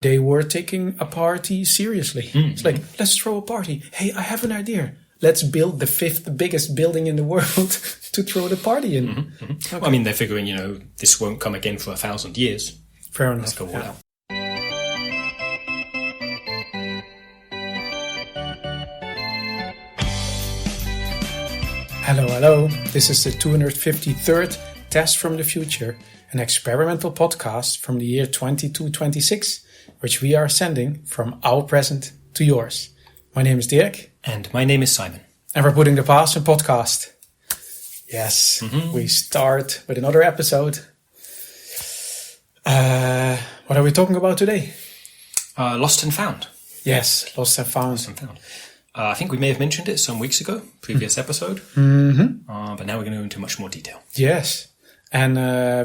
they were taking a party seriously. It's like, let's throw a party. Hey, I have an idea. Let's build the 5th biggest building in the world to throw the party in. Okay. Well, I mean, they're figuring, this won't come again for 1,000 years. Fair enough. Let's go all out. Hello. This is the 253rd Test from the Future, an experimental podcast from the year 2226, which we are sending from our present to yours. My name is Dirk. And my name is Simon. And we're putting the past in podcast. Yes, we start with another episode. What are we talking about today? Lost and Found. Yes, Lost and Found. Lost and Found. I think we may have mentioned it some weeks ago, previous episode. But now we're going to go into much more detail. Yes. And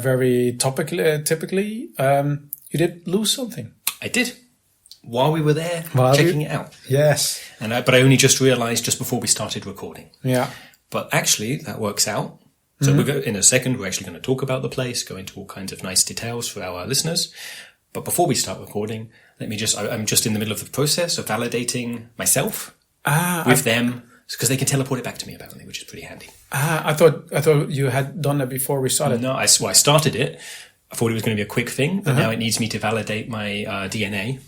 very typically, you did lose something. I did. While we were there, checking it out. Yes. But I only just realised just before we started recording. Yeah. But actually, that works out. So in a second, we're actually going to talk about the place, go into all kinds of nice details for our listeners. But before we start recording, I'm just in the middle of the process of validating myself with them, because they can teleport it back to me, apparently, which is pretty handy. I thought you had done that before we started. No, I started it. I thought it was going to be a quick thing, but now it needs me to validate my DNA.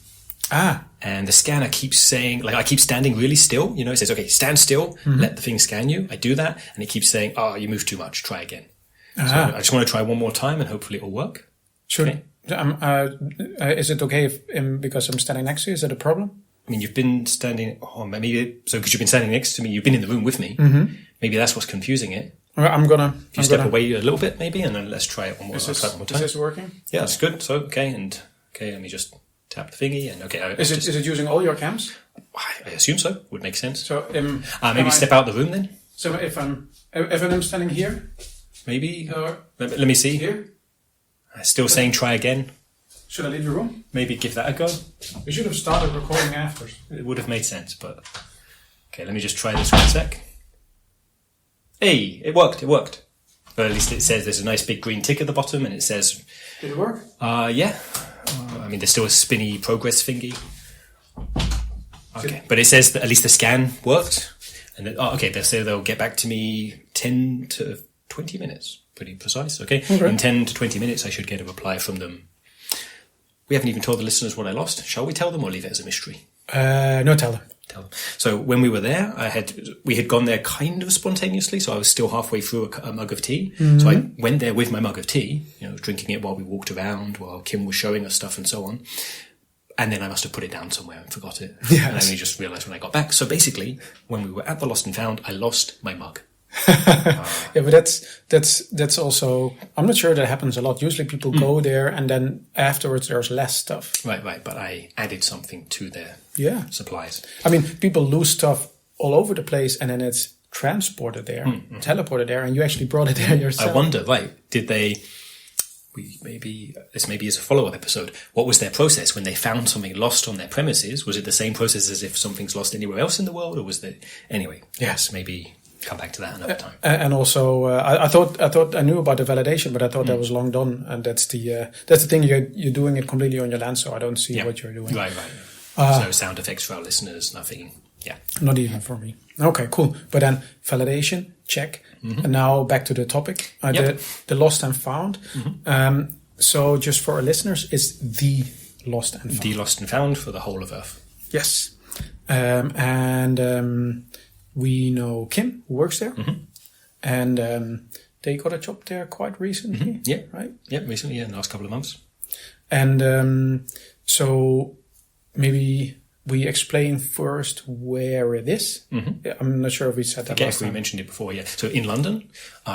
And the scanner keeps saying, I keep standing really still. It says, okay, stand still, let the thing scan you. I do that, and it keeps saying, you moved too much, try again. So I just want to try one more time, and hopefully it'll work. Sure. Okay. Is it okay because I'm standing next to you? Is that a problem? I mean, you've been standing, because you've been standing next to me, you've been in the room with me. Maybe that's what's confusing it. I'm gonna step away a little bit, maybe, and then let's try it one more time. Is this working? Yeah, that's good. So, okay, let me just tap the thingy, and okay. Is it using all your cams? I assume so. Would make sense. So, maybe step out the room then. So if I'm standing here, maybe. Let me see. Here. Still saying try again. Should I leave the room? Maybe give that a go. We should have started recording after. It would have made sense, but okay. Let me just try this 1 sec. Hey, it worked. But at least it says there's a nice big green tick at the bottom, and it says. Did it work? Yeah. There's still a spinny progress thingy. Okay, but it says that at least the scan worked. And then, they say they'll get back to me 10 to 20 minutes. Pretty precise, okay? In 10 to 20 minutes, I should get a reply from them. We haven't even told the listeners what I lost. Shall we tell them or leave it as a mystery? No, tell them. So when we were there, we had gone there kind of spontaneously, so I was still halfway through a mug of tea. So I went there with my mug of tea, drinking it while we walked around, while Kim was showing us stuff and so on. And then I must have put it down somewhere and forgot it. Yes. And I only just realised when I got back. So basically, when we were at the Lost and Found, I lost my mug. Yeah, but that's also, I'm not sure that happens a lot. Usually people go there and then afterwards there's less stuff. Right. But I added something to their supplies. People lose stuff all over the place and then it's transported there, teleported there, and you actually brought it there yourself. I wonder, did they... This maybe is a follow-up episode. What was their process when they found something lost on their premises? Was it the same process as if something's lost anywhere else in the world, or was there... Anyway, yes, maybe come back to that another time. And also, I thought I knew about the validation, but I thought that was long done. And that's the thing. You're doing it completely on your land, so I don't see what you're doing. Right. So sound effects for our listeners, nothing. Yeah, not even for me. Okay, cool. But then validation, check. And now back to the topic. The Lost and Found. So just for our listeners, it's the Lost and Found. The Lost and Found for the whole of Earth. Yes. We know Kim, who works there. And they got a job there quite recently. Yeah. Right? Yeah, recently, in the last couple of months. And so maybe we explain first where it is. I'm not sure if we said that last time. We mentioned it before, yeah. So in London,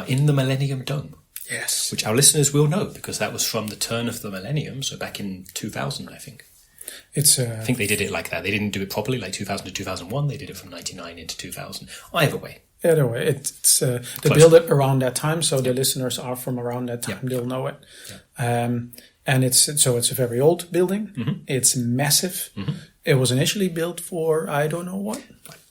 in the Millennium Dome. Yes. Which our listeners will know, because that was from the turn of the millennium, so back in 2000, I think. I think they did it like that. They didn't do it properly, like 2000 to 2001. They did it from 99 into 2000. Either way. Either way. They built it around that time, so the listeners are from around that time. They'll know it. Yeah. And it's a very old building. It's massive. It was initially built for, I don't know what.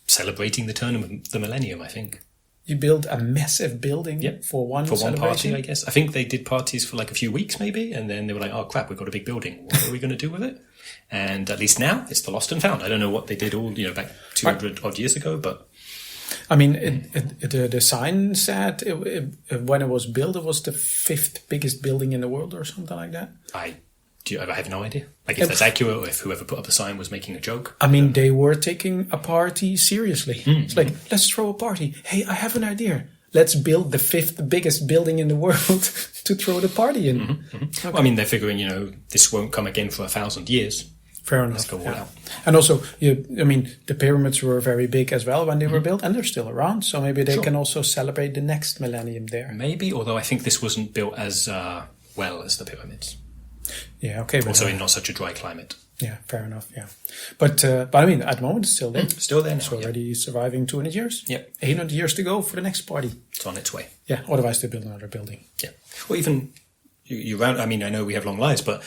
Celebrating the turn of the millennium, I think. You build a massive building for one party, I guess. I think they did parties for like a few weeks maybe, and then they were like, oh crap, we've got a big building. What are we going to do with it? And at least now, it's the lost and found. I don't know what they did all, back 200 odd years ago, but... I mean, the sign said when it was built, it was the 5th biggest building in the world or something like that. I have no idea. Like, if that's accurate or if whoever put up the sign was making a joke. I mean, they were taking a party seriously. It's like, let's throw a party. Hey, I have an idea. Let's build the 5th biggest building in the world to throw the party in. Okay. Well, I mean, they're figuring, this won't come again for 1,000 years. Fair enough. Let's go all out. And also, the pyramids were very big as well when they were built, and they're still around. So maybe they can also celebrate the next millennium there. Maybe, although I think this wasn't built as well as the pyramids. Yeah, okay. Also in not such a dry climate. Yeah, fair enough, yeah. But I mean, at the moment, it's still there. Still there now. It's already surviving 200 years. Yep. 800 years to go for the next party. It's on its way. Yeah, otherwise they build another building. Yeah. Well, even, I mean, I know we have long lives, but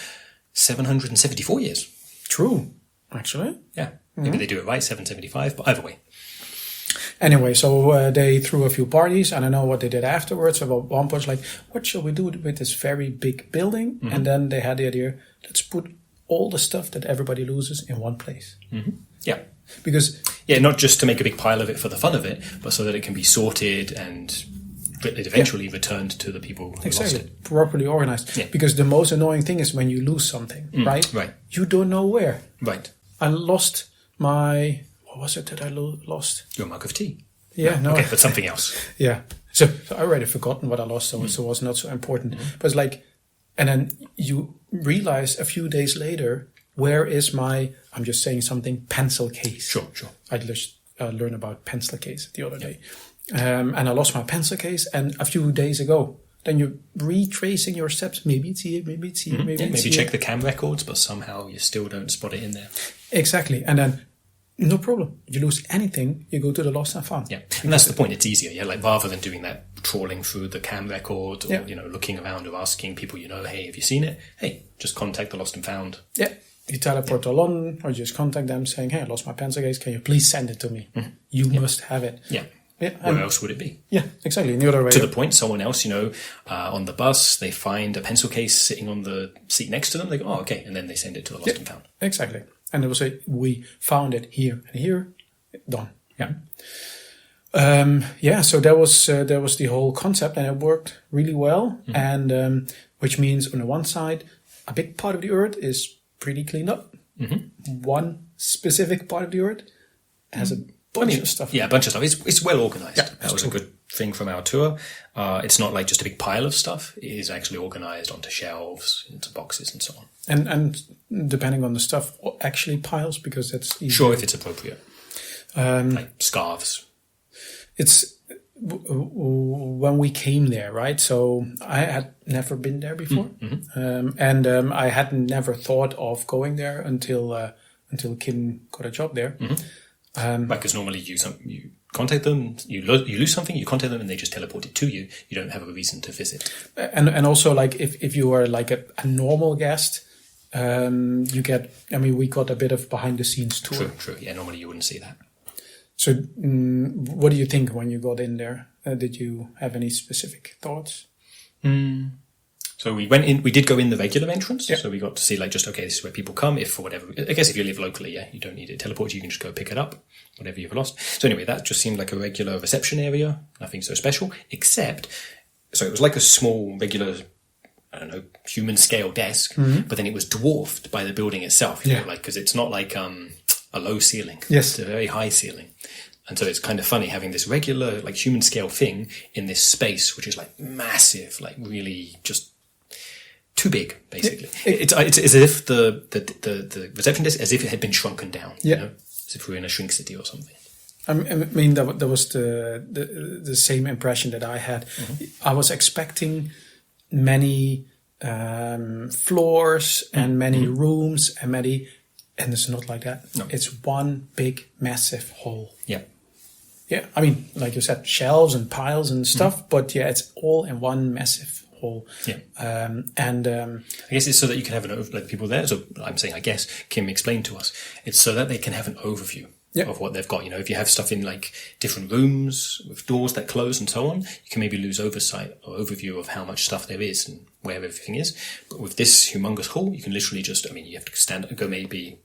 774 years. True, actually. Yeah. Maybe they do it right, 775, but either way. Anyway, so they threw a few parties. I don't know what they did afterwards. So one was like, what shall we do with this very big building? And then they had the idea, let's put all the stuff that everybody loses in one place. Yeah. Because... Yeah, not just to make a big pile of it for the fun of it, but so that it can be sorted and it eventually returned to the people who lost it. Properly organized. Yeah. Because the most annoying thing is when you lose something, right? Right. You don't know where. Right. I lost my... What was it that I lost? Your mug of tea. Yeah, no. Okay, but something else. Yeah. So I already forgotten what I lost, so it was not so important. But it's like... And then you realize a few days later, where is my... I'm just saying something, pencil case. Sure. I just learned about pencil case the other day. And I lost my pencil case, and a few days ago, then you're retracing your steps. Maybe it's here, maybe it's here, maybe it's here. Maybe check the cam records, but somehow you still don't spot it in there. Exactly. And then, no problem. You lose anything, you go to the lost and found. Yeah, and that's the point. It's easier, yeah. Like, rather than doing that, trawling through the cam record, or, looking around or asking people, hey, have you seen it? Hey, just contact the lost and found. Yeah. You teleport to London, or just contact them saying, hey, I lost my pencil case. Can you please send it to me? You must have it. Yeah. Where else would it be? Yeah, exactly. In the other way. To the point, someone else, on the bus, they find a pencil case sitting on the seat next to them. They go, oh, okay. And then they send it to the lost and found. Exactly. And they will say, we found it here and here. Done. Yeah. So that was the whole concept, and it worked really well. And which means on the one side, a big part of the earth is pretty cleaned up. One specific part of the earth has a bunch of stuff. Yeah, a bunch of stuff. It's well organized. Yeah, that was a good thing from our tour. It's not like just a big pile of stuff. It is actually organized onto shelves, into boxes, and so on. And depending on the stuff, actually piles, because that's easy. Sure, if it's appropriate. Like scarves. It's when we came there, right? So I had never been there before, and I had never thought of going there until Kim got a job there. Because normally you contact them, you lose something, you contact them, and they just teleport it to you. You don't have a reason to visit. And also, like if you are like a normal guest, you get. I mean, we got a bit of behind the scenes tour. True. Yeah, normally you wouldn't see that. So, what do you think when you got in there? Did you have any specific thoughts? So we went in. We did go in the regular entrance. Yeah. So we got to see this is where people come. If for whatever, I guess if you live locally, you don't need it teleport. You can just go pick it up, whatever you've lost. So anyway, that just seemed like a regular reception area. Nothing so special, except so it was like a small regular, I don't know, human scale desk, but then it was dwarfed by the building itself. Because it's not like a low ceiling. Yes, it's a very high ceiling. And so it's kind of funny having this regular, human scale thing in this space, which is massive, really just too big, basically. It's as if the reception desk, as if it had been shrunken down. Yeah. As if we were in a shrink city or something. I mean, that was the same impression that I had. I was expecting many floors and many rooms and it's not like that. No. It's one big, massive hall. Yeah. Yeah, I mean, like you said, shelves and piles and stuff, but yeah, it's all in one massive hall. Yeah. I guess it's so that you can have people there. So I'm saying, I guess, Kim explained to us, it's so that they can have an overview of what they've got. If you have stuff in like different rooms with doors that close and so on, you can maybe lose oversight or overview of how much stuff there is and where everything is. But with this humongous hall, you can literally just, you have to go maybe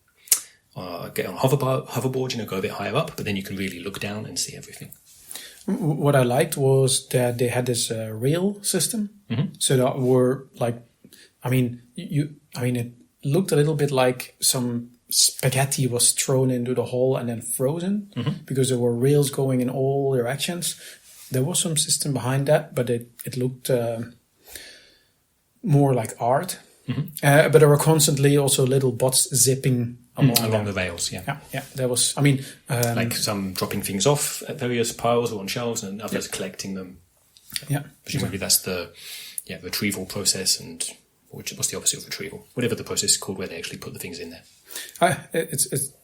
get on a hoverboard, go a bit higher up, but then you can really look down and see everything. What I liked was that they had this rail system. So that were like, it looked a little bit like some spaghetti was thrown into the hole and then frozen because there were rails going in all directions. There was some system behind that, but it looked more like art. But there were constantly also little bots zipping along the rails. Yeah. There was. Like some dropping things off at various piles or on shelves, and others collecting them. Yeah. Presumably that's the retrieval process, and what's the opposite of retrieval? Whatever the process is called, where they actually put the things in there.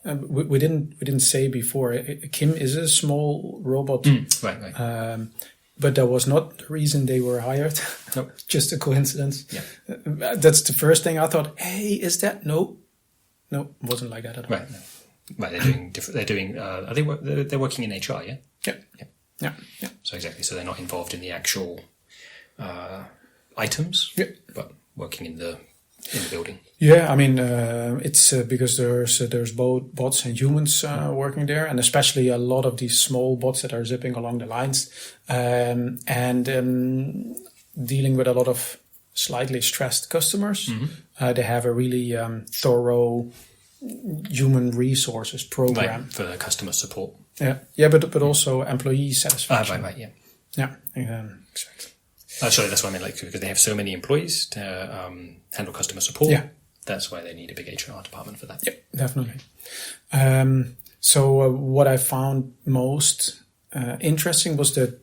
We didn't say before. Kim is a small robot, right. But that was not the reason they were hired. Nope. Just a coincidence. Yeah. That's the first thing I thought. Hey, is that no? It wasn't like that at all. Right. No. Right. They're doing different. They're doing. They're working in HR. Yeah. Yeah. So exactly. So they're not involved in the actual items. Yeah. But working in the building. Yeah, it's because there's both bots and humans working there, and especially a lot of these small bots that are zipping along the lines, and dealing with a lot of slightly stressed customers. They have a really thorough human resources program for the customer support. But also employee satisfaction. Right. Yeah, exactly. Sorry, that's what I meant. Like, because they have so many employees to handle customer support. Yeah, that's why they need a big HR department for that. Yeah, definitely. What I found most interesting was the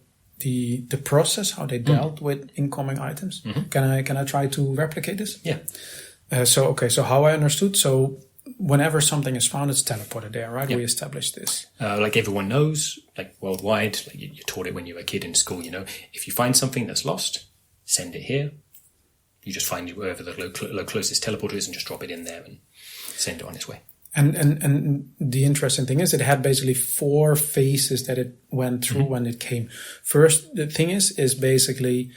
process, how they dealt with incoming items. Can I try to replicate this? Yeah. So how I understood. So whenever something is found, it's teleported there, right? Yeah. We established this. Like everyone knows, like worldwide, like you taught it when you were a kid in school, if you find something that's lost, send it here. You just find wherever the closest teleporter is and just drop it in there and send it on its way. And the interesting thing is it had basically 4 phases that it went through when it came. First, the thing is basically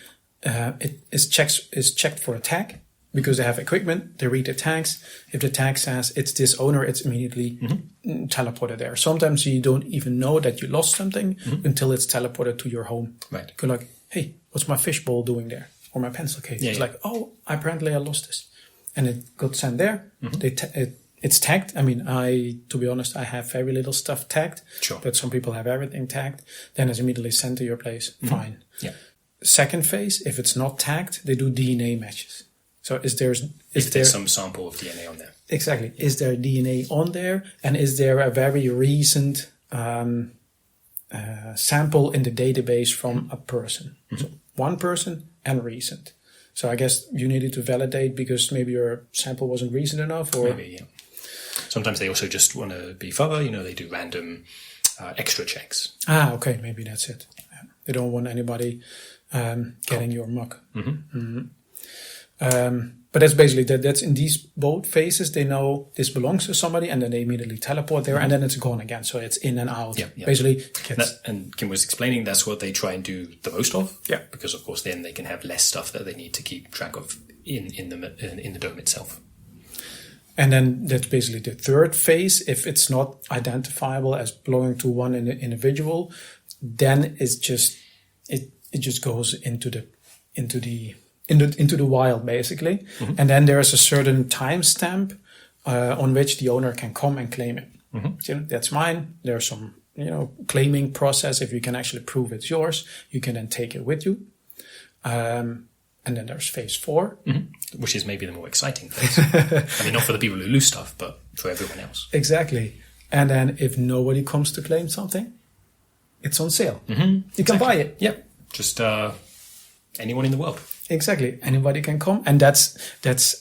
it is checked for a tag. Because they have equipment, they read the tags. If the tag says it's this owner, it's immediately teleported there. Sometimes you don't even know that you lost something until it's teleported to your home. Right. You're like, hey, what's my fishbowl doing there? Or my pencil case? It's like, apparently I lost this. And it got sent there. It's tagged. To be honest, I have very little stuff tagged. Sure. But some people have everything tagged. Then it's immediately sent to your place. Fine. Yeah. Second phase, if it's not tagged, they do DNA matches. So if there's some sample of DNA on there. Exactly. Is there DNA on there? And is there a very recent sample in the database from a person? So one person and recent. So I guess you needed to validate because maybe your sample wasn't recent enough, or maybe, yeah. Sometimes they also just want to be thorough. They do random extra checks. Okay. Maybe that's it. Yeah. They don't want anybody getting your muck. But that's basically that's in these both phases. They know this belongs to somebody, and then they immediately teleport there, and then it's gone again. So it's in and out. Yeah. Basically, and Kim was explaining that's what they try and do the most of. Yeah. Because of course then they can have less stuff that they need to keep track of in the dome itself. And then that's basically the third phase. If it's not identifiable as belonging to one individual, then it's just it just goes into the wild, basically. And then there's a certain timestamp on which the owner can come and claim it. That's mine. There's some, claiming process. If you can actually prove it's yours, you can then take it with you. And then there's phase 4. Which is maybe the more exciting phase. Not for the people who lose stuff, but for everyone else. Exactly. And then if nobody comes to claim something, it's on sale. You can buy it. Yep. Just anyone in the world. Exactly. Anybody can come. And that's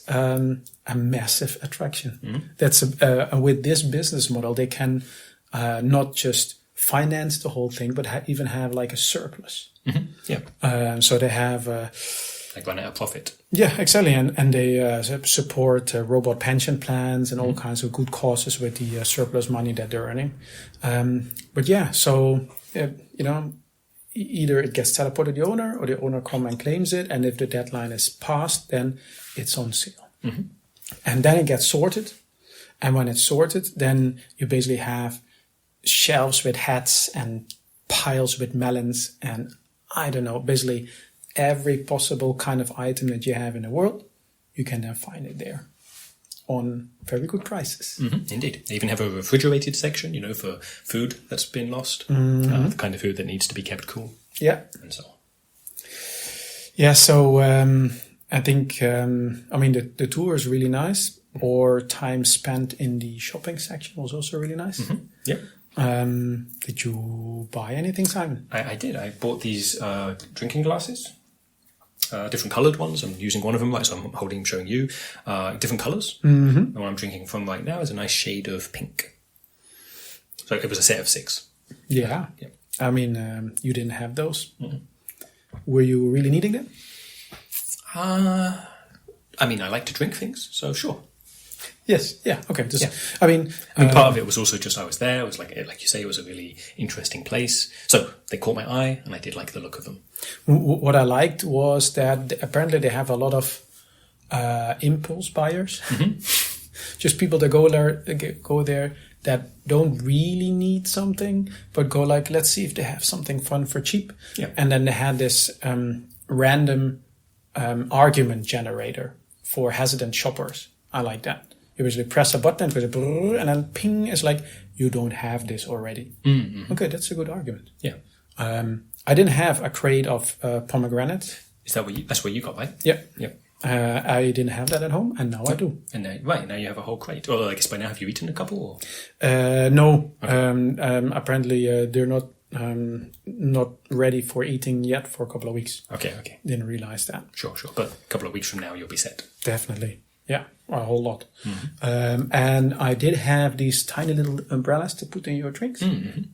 a massive attraction. That's with this business model, they can not just finance the whole thing, but even have like a surplus. Yeah. So they have like run out of profit. Yeah, exactly. And they support robot pension plans and all kinds of good causes with the surplus money that they're earning. But yeah, so, either it gets teleported to the owner or the owner comes and claims it. And if the deadline is passed, then it's on sale. Mm-hmm. And then it gets sorted. And when it's sorted, then you basically have shelves with hats and piles with melons and I don't know, basically every possible kind of item that you have in the world, you can then find it there on very good prices. Mm-hmm. Indeed. They even have a refrigerated section, for food that's been lost, the kind of food that needs to be kept cool. Yeah. And so on. Yeah, so I think, the tour is really nice. Or time spent in the shopping section was also really nice. Mm-hmm. Yeah. Did you buy anything, Simon? I did. I bought these drinking glasses, different coloured ones. I'm using one of them, so I'm showing you different colours. Mm-hmm. The one I'm drinking from right now is a nice shade of pink. So it was a set of 6. Yeah. You didn't have those. Mm-hmm. Were you really needing them? I like to drink things, so sure. Yes. Yeah. Okay. Part of it was also just I was there. It was like you say, it was a really interesting place. So they caught my eye, and I did like the look of them. What I liked was that apparently they have a lot of impulse buyers, just people that go there that don't really need something, but go like, let's see if they have something fun for cheap. Yeah. And then they had this random argument generator for hesitant shoppers. I like that. You basically press a button, and then ping is like, you don't have this already. Mm-hmm. Okay, that's a good argument. Yeah. I didn't have a crate of pomegranates. Is that that's where you got, right? Yeah. Yeah. I didn't have that at home, and now I do. And now you have a whole crate. Or I guess by now, have you eaten a couple? Or? No. Okay. Apparently, they're not ready for eating yet for a couple of weeks. Okay. Didn't realize that. Sure. But a couple of weeks from now, you'll be set. Definitely. Yeah, a whole lot. Mm-hmm. And I did have these tiny little umbrellas to put in your drinks,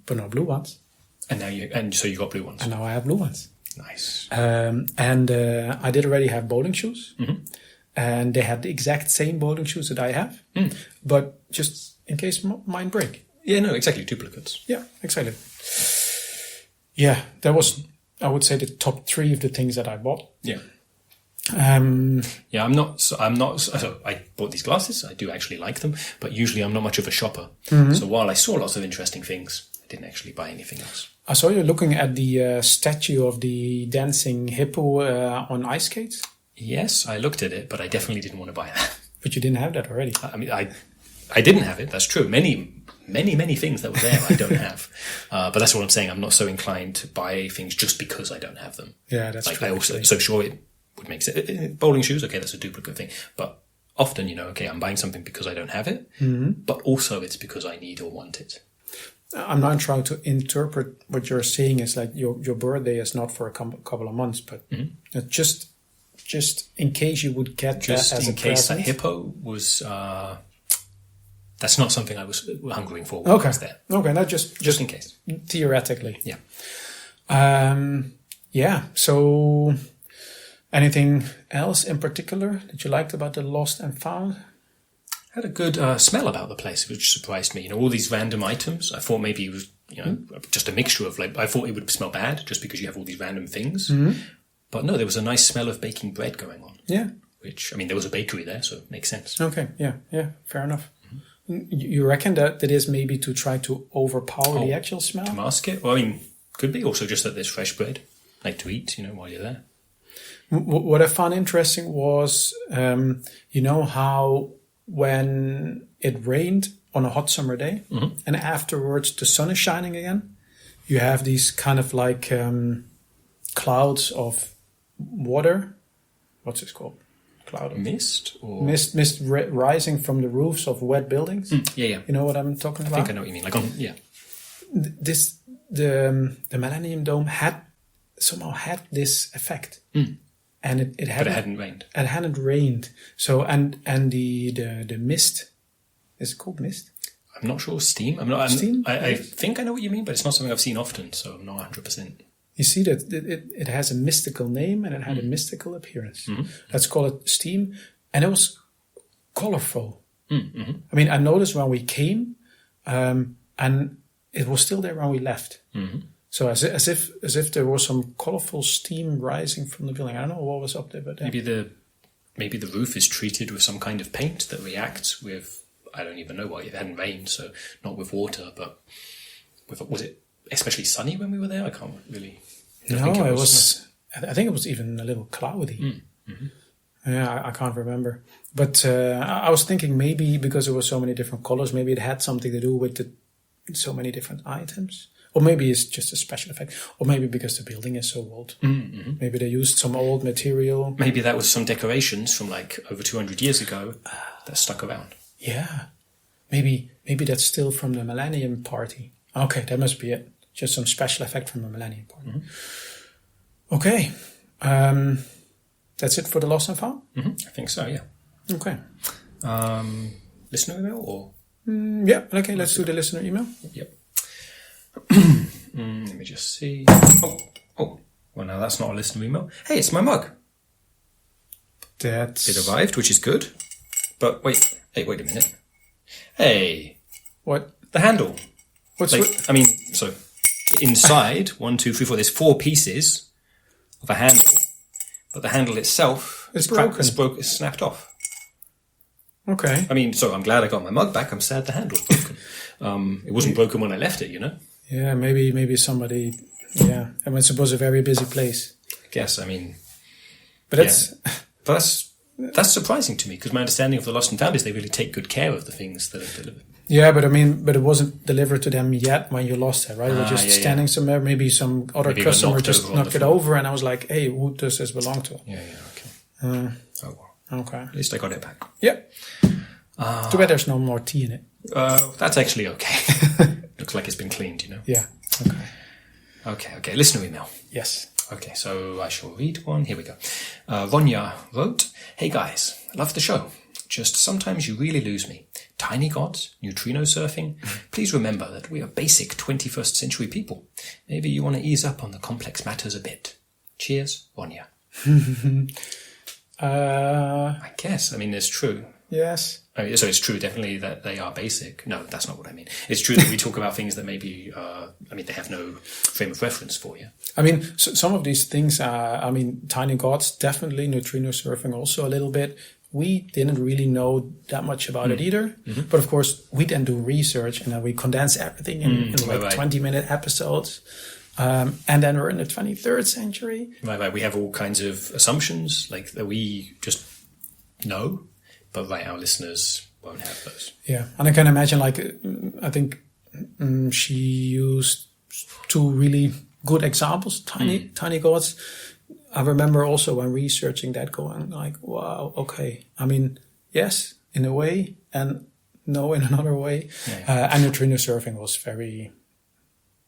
but no blue ones. And so you got blue ones. And now I have blue ones. Nice. And I did already have bowling shoes, and they had the exact same bowling shoes that I have, but just in case mine break. Yeah, no, exactly, duplicates. Yeah, exactly. Yeah, that was, I would say, the top 3 of the things that I bought. Yeah. I'm not. So I bought these glasses. I do actually like them, but usually I'm not much of a shopper. Mm-hmm. So while I saw lots of interesting things, I didn't actually buy anything else. I saw you looking at the statue of the dancing hippo on ice skates. Yes, I looked at it, but I definitely didn't want to buy that. But you didn't have that already. I didn't have it. That's true. Many things that were there I don't have. But that's what I'm saying. I'm not so inclined to buy things just because I don't have them. Yeah, that's true. I also so sure it would make sense. Bowling shoes, okay, that's a duplicate thing. But often, I'm buying something because I don't have it, but also it's because I need or want it. I'm not trying to interpret what you're saying is like your birthday is not for a couple of months, but just in case you would get just that as in a case present. that hippo was. That's not something I was hungering for. Okay. Was there. Okay, not just in case. Theoretically. Yeah. Yeah. So. Anything else in particular that you liked about the Lost and Found? Had a good smell about the place, which surprised me. All these random items. I thought maybe it was, just a mixture of I thought it would smell bad just because you have all these random things. Mm-hmm. But no, there was a nice smell of baking bread going on. Yeah. Which, there was a bakery there, so it makes sense. Okay, yeah, fair enough. Mm-hmm. You reckon that is maybe to try to overpower the actual smell? To mask it? Well, could be also just that there's fresh bread, to eat, while you're there. What I found interesting was, how when it rained on a hot summer day and afterwards the sun is shining again, you have these kind of clouds of water. What's this called? Cloud of mist? Or? Mist rising from the roofs of wet buildings. Yeah. You know what I'm talking about? I think I know what you mean. The Millennium Dome somehow had this effect. And it hadn't rained. It hadn't rained. So and the mist, is it called mist? I'm not sure. Steam. Steam. I think I know what you mean, but it's not something I've seen often, so I'm not 100%. you see that it has a mystical name and it had a mystical appearance. Let's call it steam. And it was colorful. I mean, I noticed when we came, and it was still there when we left. So as if there was some colorful steam rising from the building. I don't know what was up there, but maybe the roof is treated with some kind of paint that reacts with, I don't even know why, it hadn't rained, so not with water, but was it especially sunny when we were there? I can't really. No, it was. I think it was even a little cloudy. Yeah, I can't remember. But I was thinking maybe because there were so many different colors, maybe it had something to do with so many different items. Or maybe it's just a special effect. Or maybe because the building is so old. Maybe they used some old material. Maybe that was some decorations from like over 200 years ago that stuck around. Yeah. Maybe that's still from the Millennium party. Okay, that must be it. Just some special effect from the Millennium party. Okay. That's it for the lost and found? I think so, yeah. Okay. Listener email or? Yeah, okay, let's do the listener email. Yep. Let me just see. Oh, well, now that's not a listener email. Hey, it's my mug. It arrived, which is good. But wait a minute. Hey. What? The handle. What's so inside, 1, 2, 3, 4, there's 4 pieces of a handle, but the handle itself is broken. It's snapped off. Okay. I mean, so I'm glad I got my mug back. I'm sad the handle's broken. It wasn't broken when I left it, you know? Yeah, maybe somebody, I mean, it was a very busy place. I guess, I mean... But that's surprising to me, because my understanding of the Lost and Found is they really take good care of the things that are delivered. Yeah, but it wasn't delivered to them yet when you lost it, right? We're just standing somewhere, maybe some other customer just knocked it over, and I was like, hey, who does this belong to? Yeah, okay. Oh, well. Okay. At least I got it back. Yeah. Too bad there's no more tea in it. That's actually okay. Looks like it's been cleaned, you know? Yeah. Okay. Listener email. Yes. Okay, so I shall read one. Here we go. Ronia wrote, "Hey guys, love the show. Just sometimes you really lose me. Tiny gods, neutrino surfing. Please remember that we are basic 21st century people. Maybe you want to ease up on the complex matters a bit. Cheers, Ronia." I guess. I mean, it's true. Yes. I mean, so it's true, definitely, that they are basic. No, that's not what I mean. It's true that we talk about things that maybe, they have no frame of reference for you. I mean, some of these things are, tiny gods, definitely, neutrino surfing also a little bit. We didn't really know that much about it either. But of course, we then do research and then we condense everything in 20-minute episodes. And then we're in the 23rd century. Right. We have all kinds of assumptions like that we just know, but our listeners won't have those. Yeah, and I can imagine, I think she used 2 really good examples, tiny gods. I remember also when researching that going like, wow, okay. I mean, yes, in a way, and no in another way. And neutrino surfing was very...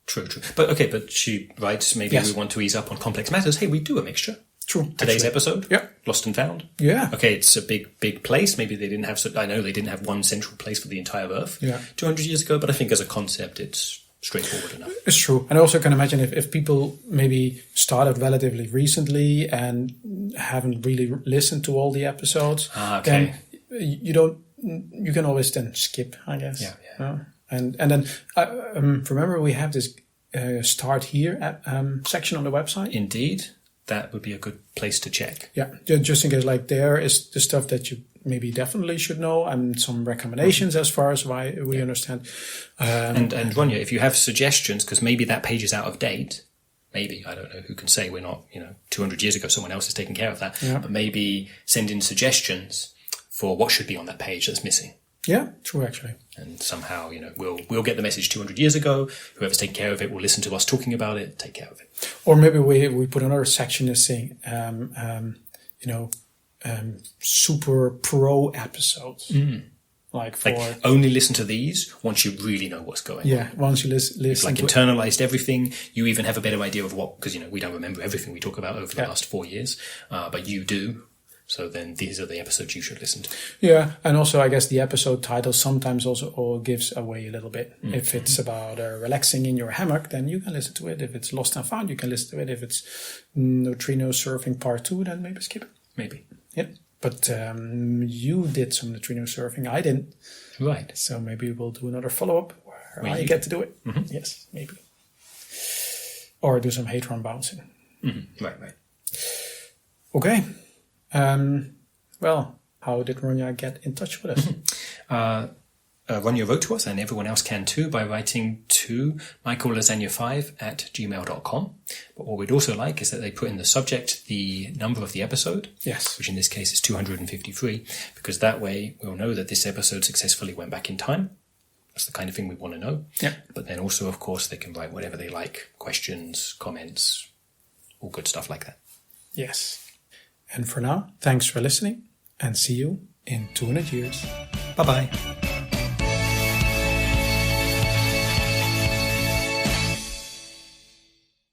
True. But she writes, maybe we want to ease up on complex matters. Hey, we do a mixture. True. Today's episode, Lost and Found. Yeah. Okay, it's a big place. Maybe they didn't have... I know they didn't have one central place for the entire Earth 200 years ago, but I think as a concept, it's straightforward enough. It's true. And I also can imagine if people maybe started relatively recently and haven't really listened to all the episodes, then you can always then skip, I guess. Yeah. And then remember we have this start here section on the website. Indeed. That would be a good place to check. Yeah, just in case, there is the stuff that you maybe definitely should know and some recommendations as far as why we understand. And Ronia, if you have suggestions, because maybe that page is out of date, maybe, I don't know, who can say we're not, 200 years ago, someone else is taking care of that, but maybe send in suggestions for what should be on that page that's missing. Yeah, true, actually. And somehow, we'll get the message 200 years ago. Whoever's taking care of it will listen to us talking about it, take care of it. Or maybe we put another section as saying, super pro episodes. Only listen to these once you really know what's going on. Yeah, once you listen. You've internalized everything. You even have a better idea of what, because we don't remember everything we talk about over the last 4 years, but you do. So then these are the episodes you should listen to. Yeah, and also I guess the episode title sometimes also gives away a little bit. If it's about relaxing in your hammock, then you can listen to it. If it's lost and found, you can listen to it. If it's neutrino surfing part 2, then maybe skip it. Maybe. Yeah, but you did some neutrino surfing. I didn't. Right. So maybe we'll do another follow-up where I get to do it. Yes, maybe. Or do some hadron bouncing. Right. Okay. Well, how did Ronia get in touch with us? Ronia wrote to us, and everyone else can too, by writing to michaellasagna5@gmail.com. But what we'd also like is that they put in the subject the number of the episode, Yes. which in this case is 253, because that way we'll know that this episode successfully went back in time. That's the kind of thing we want to know. Yeah. But then also, of course, they can write whatever they like, questions, comments, all good stuff like that. Yes. And for now, thanks for listening, and see you in 200 years. Bye-bye.